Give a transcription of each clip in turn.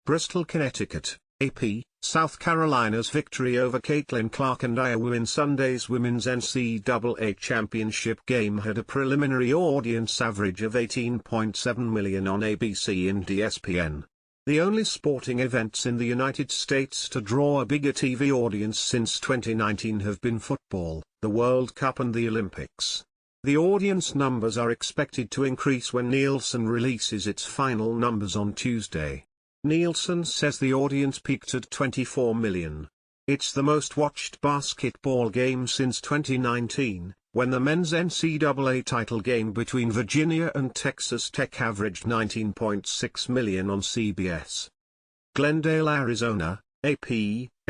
Bristol, Connecticut, AP, South Carolina's victory over Caitlin Clark and Iowa in Sunday's women's NCAA championship game had a preliminary audience average of 18.7 million on ABC and ESPN. The only sporting events in the United States to draw a bigger TV audience since 2019 have been football, the World Cup and the Olympics. The audience numbers are expected to increase when Nielsen releases its final numbers on Tuesday. Nielsen says the audience peaked at 24 million. It's the most watched basketball game since 2019, when the men's NCAA title game between Virginia and Texas Tech averaged 19.6 million on CBS. Glendale, Arizona, AP,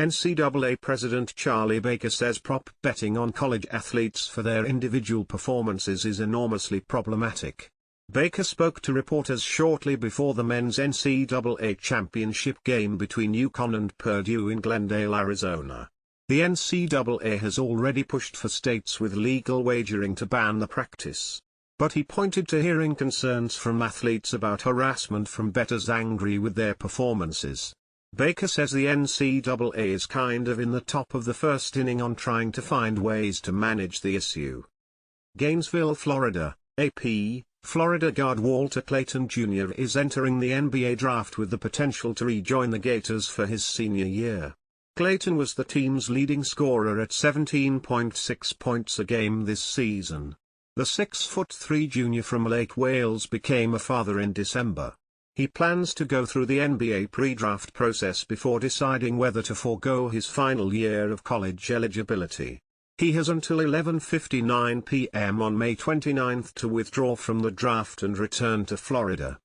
NCAA President Charlie Baker says prop betting on college athletes for their individual performances is enormously problematic. Baker spoke to reporters shortly before the men's NCAA championship game between UConn and Purdue in Glendale, Arizona. The NCAA has already pushed for states with legal wagering to ban the practice. But he pointed to hearing concerns from athletes about harassment from bettors angry with their performances. Baker says the NCAA is kind of in the top of the first inning on trying to find ways to manage the issue. Gainesville, Florida, AP, Florida guard Walter Clayton Jr. is entering the NBA draft with the potential to rejoin the Gators for his senior year. Clayton was the team's leading scorer at 17.6 points a game this season. The 6'3" junior from Lake Wales became a father in December. He plans to go through the NBA pre-draft process before deciding whether to forego his final year of college eligibility. He has until 11:59 p.m. on May 29 to withdraw from the draft and return to Florida.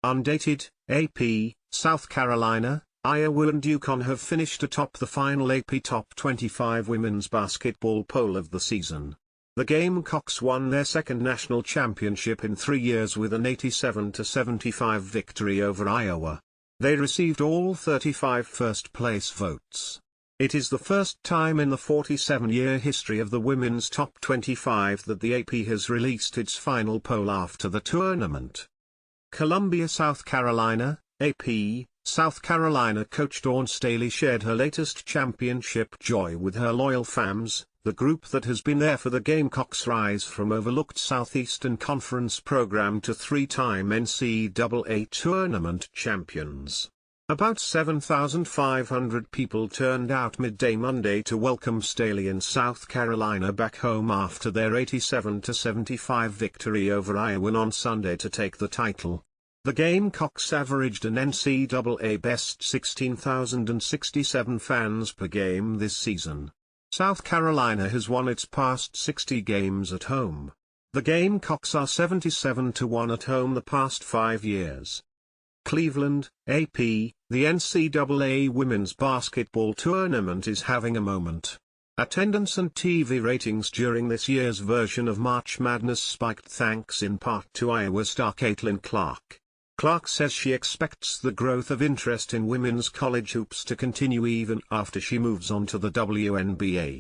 Undated, AP, South Carolina, Iowa and UConn have finished atop the final AP Top 25 women's basketball poll of the season. The Gamecocks won their second national championship in 3 years with an 87-75 victory over Iowa. They received all 35 first-place votes. It is the first time in the 47-year history of the women's top 25 that the AP has released its final poll after the tournament. Columbia, South Carolina, AP, South Carolina coach Dawn Staley shared her latest championship joy with her loyal fans, the group that has been there for the Gamecocks' rise from overlooked Southeastern Conference program to three-time NCAA tournament champions. About 7,500 people turned out midday Monday to welcome Staley and South Carolina back home after their 87-75 victory over Iowa on Sunday to take the title. The Gamecocks averaged an NCAA best 16,067 fans per game this season. South Carolina has won its past 60 games at home. The Gamecocks are 77-1 at home the past 5 years. Cleveland, AP, the NCAA women's basketball tournament is having a moment. Attendance and TV ratings during this year's version of March Madness spiked thanks in part to Iowa star Caitlin Clark. Clark says she expects the growth of interest in women's college hoops to continue even after she moves on to the WNBA.